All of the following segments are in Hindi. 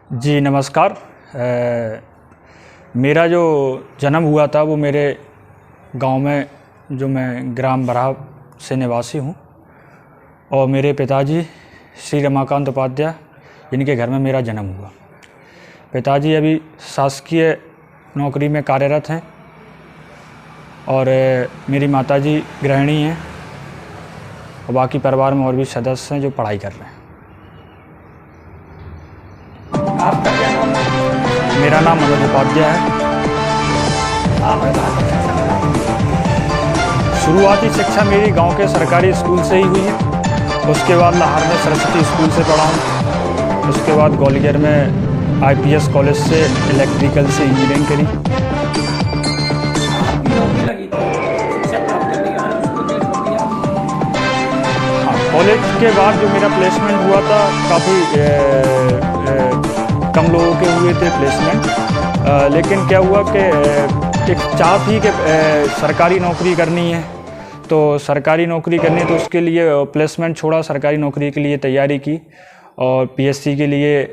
जी नमस्कार। मेरा जो जन्म हुआ था वो मेरे गांव में, जो मैं ग्राम बराह से निवासी हूं, और मेरे पिताजी श्री रमाकांत उपाध्याय, इनके घर में मेरा जन्म हुआ। पिताजी अभी शासकीय नौकरी में कार्यरत हैं और मेरी माताजी गृहिणी हैं, और बाकी परिवार में और भी सदस्य हैं जो पढ़ाई कर रहे हैं। आपका क्या नाम है? मेरा नाम मनोज उपाध्याय है। शुरुआती शिक्षा मेरी गांव के सरकारी स्कूल से ही हुई है। उसके बाद लाहौर में सरस्वती स्कूल से पढ़ा हूँ। उसके बाद ग्वालियर में IPS कॉलेज से इलेक्ट्रिकल से इंजीनियरिंग करी। आपकी नौकरी लगी थी, शिक्षा प्राप्त करने के बाद उसको नहीं छोड़ दिया? कॉलेज के बाद जो मेरा प्लेसमेंट हुआ था, काफ़ी कम लोगों के हुए थे प्लेसमेंट, लेकिन क्या हुआ कि एक चाह थी कि सरकारी नौकरी करनी है, तो सरकारी नौकरी करनी है तो उसके लिए प्लेसमेंट छोड़ा, सरकारी नौकरी के लिए तैयारी की और PSC के लिए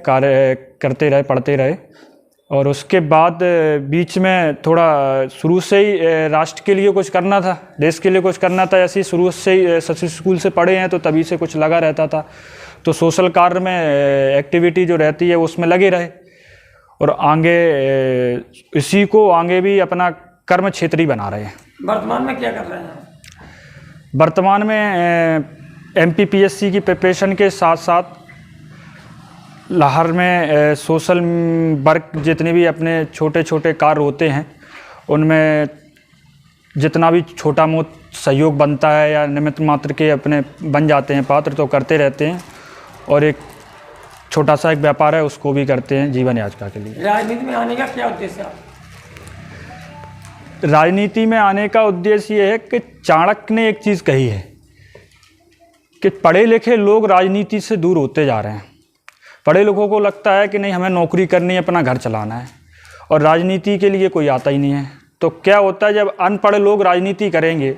कार्य करते रहे, पढ़ते रहे। और उसके बाद बीच में थोड़ा शुरू से ही राष्ट्र के लिए कुछ करना था, देश के लिए कुछ करना था। ऐसे ही शुरू से ही सरस्वती स्कूल से पढ़े हैं तो तभी से कुछ लगा रहता था, तो सोशल कार्य में एक्टिविटी जो रहती है उसमें लगे रहे और आगे इसी को आगे भी अपना कर्म क्षेत्र ही बना रहे हैं। वर्तमान में क्या कर रहे हैं? वर्तमान में MPPSC की प्रिपरेशन के साथ साथ लाहौर में सोशल वर्क जितने भी अपने छोटे छोटे कार्य होते हैं उनमें जितना भी छोटा मोटा सहयोग बनता है या निमित्त मात्र के अपने बन जाते हैं पात्र, तो करते रहते हैं। और एक छोटा सा एक व्यापार है उसको भी करते हैं जीवन याचिका के लिए। राजनीति में आने का क्या उद्देश्य है? राजनीति में आने का उद्देश्य ये है कि चाणक्य ने एक चीज़ कही है कि पढ़े लिखे लोग राजनीति से दूर होते जा रहे हैं। पढ़े लोगों को लगता है कि नहीं, हमें नौकरी करनी है, अपना घर चलाना है, और राजनीति के लिए कोई आता ही नहीं है। तो क्या होता है, जब अनपढ़ लोग राजनीति करेंगे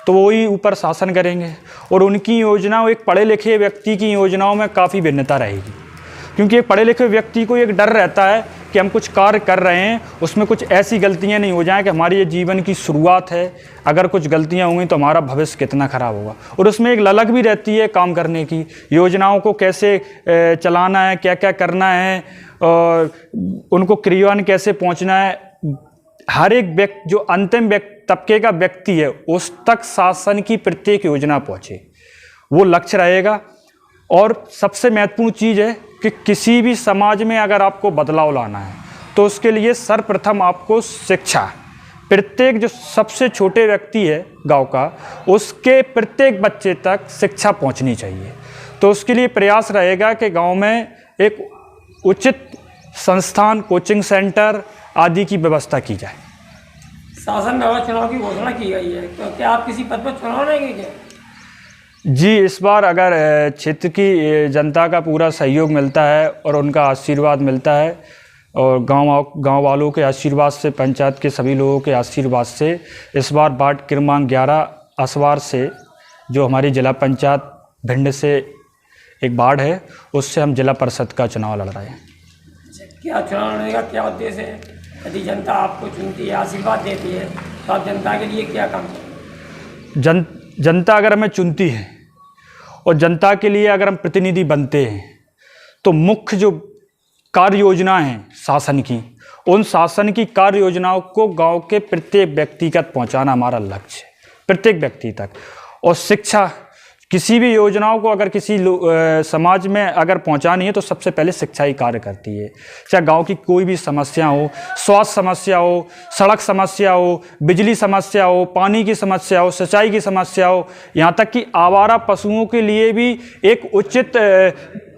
तो वो ही ऊपर शासन करेंगे, और उनकी योजना एक पढ़े लिखे व्यक्ति की योजनाओं में काफ़ी भिन्नता रहेगी। क्योंकि एक पढ़े लिखे व्यक्ति को एक डर रहता है कि हम कुछ कार्य कर रहे हैं, उसमें कुछ ऐसी गलतियां नहीं हो जाएं कि हमारी ये जीवन की शुरुआत है, अगर कुछ गलतियां होंगी तो हमारा भविष्य कितना खराब होगा। और उसमें एक ललक भी रहती है काम करने की, योजनाओं को कैसे चलाना है, क्या क्या करना है, और उनको क्रियान्वयन कैसे पहुँचना है। हर एक व्यक्ति, जो अंतिम तबके का व्यक्ति है, उस तक शासन की प्रत्येक योजना पहुँचे, वो लक्ष्य रहेगा। और सबसे महत्वपूर्ण चीज़ है कि किसी भी समाज में अगर आपको बदलाव लाना है तो उसके लिए सर्वप्रथम आपको शिक्षा, प्रत्येक जो सबसे छोटे व्यक्ति है गांव का, उसके प्रत्येक बच्चे तक शिक्षा पहुंचनी चाहिए। तो उसके लिए प्रयास रहेगा कि गांव में एक उचित संस्थान, कोचिंग सेंटर आदि की व्यवस्था की जाए। शासन द्वारा चुनाव की घोषणा की गई है, तो क्या आप किसी पद पर चुनाव लड़ेंगे क्या? जी, इस बार अगर क्षेत्र की जनता का पूरा सहयोग मिलता है और उनका आशीर्वाद मिलता है, और गांव वालों के आशीर्वाद से, पंचायत के सभी लोगों के आशीर्वाद से, इस बार वार्ड क्रमांक 11 असवार से, जो हमारी जिला पंचायत भिंड से एक वार्ड है, उससे हम जिला परिषद का चुनाव लड़ रहे हैं। क्या चुनाव लड़ने का क्या उद्देश्य है? यदि जनता आपको चुनती है, आशीर्वाद देती है, तो आप जनता के लिए क्या काम करें? जनता अगर हमें चुनती है और जनता के लिए अगर हम प्रतिनिधि बनते हैं, तो मुख्य जो कार्य योजना है शासन की, उन शासन की कार्य योजनाओं को गांव के प्रत्येक व्यक्ति तक पहुंचाना हमारा लक्ष्य है, प्रत्येक व्यक्ति तक। और शिक्षा, किसी भी योजनाओं को अगर किसी समाज में अगर पहुंचानी है तो सबसे पहले शिक्षा ही कार्य करती है। चाहे गांव की कोई भी समस्या हो, स्वास्थ्य समस्या हो, सड़क समस्या हो, बिजली समस्या हो, पानी की समस्या हो, सिंचाई की समस्या हो, यहाँ तक कि आवारा पशुओं के लिए भी एक उचित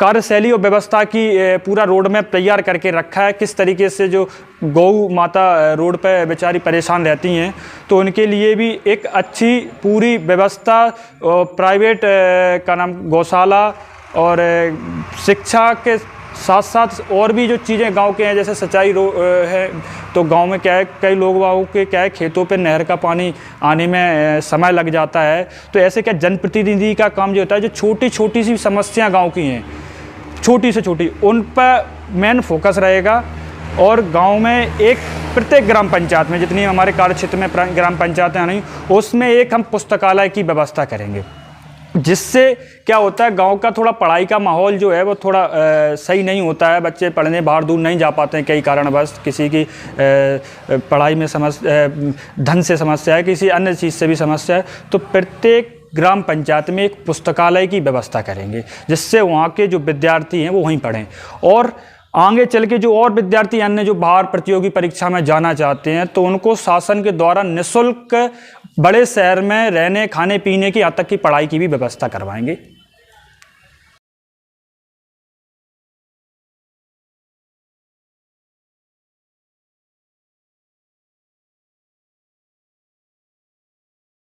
कार्यशैली और व्यवस्था की पूरा रोड मैप तैयार करके रखा है। किस तरीके से जो गौ माता रोड पे बेचारी परेशान रहती हैं, तो उनके लिए भी एक अच्छी पूरी व्यवस्था, प्राइवेट का नाम गौशाला, और शिक्षा के साथ साथ और भी जो चीज़ें गांव के हैं, जैसे सिंचाई है, तो गांव में क्या है, कई लोगों के क्या है, खेतों पे नहर का पानी आने में समय लग जाता है। तो ऐसे क्या जनप्रतिनिधि का काम जो होता है, जो छोटी छोटी सी समस्याएं गांव की हैं, छोटी से छोटी, उन पर मेन फोकस रहेगा। और गांव में एक प्रत्येक ग्राम पंचायत में, जितनी हमारे कार्य क्षेत्र में ग्राम पंचायतें नहीं, उसमें एक हम पुस्तकालय की व्यवस्था करेंगे, जिससे क्या होता है गांव का थोड़ा पढ़ाई का माहौल जो है वो थोड़ा सही नहीं होता है। बच्चे पढ़ने बाहर दूर नहीं जा पाते हैं कई कारणवश, किसी की पढ़ाई में धन से समस्या है, किसी अन्य चीज़ से भी समस्या है। तो प्रत्येक ग्राम पंचायत में एक पुस्तकालय की व्यवस्था करेंगे, जिससे वहाँ के जो विद्यार्थी हैं वो वहीं पढ़ें। और आगे चल के जो और विद्यार्थी अन्य जो बाहर प्रतियोगी परीक्षा में जाना चाहते हैं, तो उनको शासन के द्वारा निःशुल्क बड़े शहर में रहने खाने पीने की, यहाँ तक की पढ़ाई की भी व्यवस्था करवाएंगे।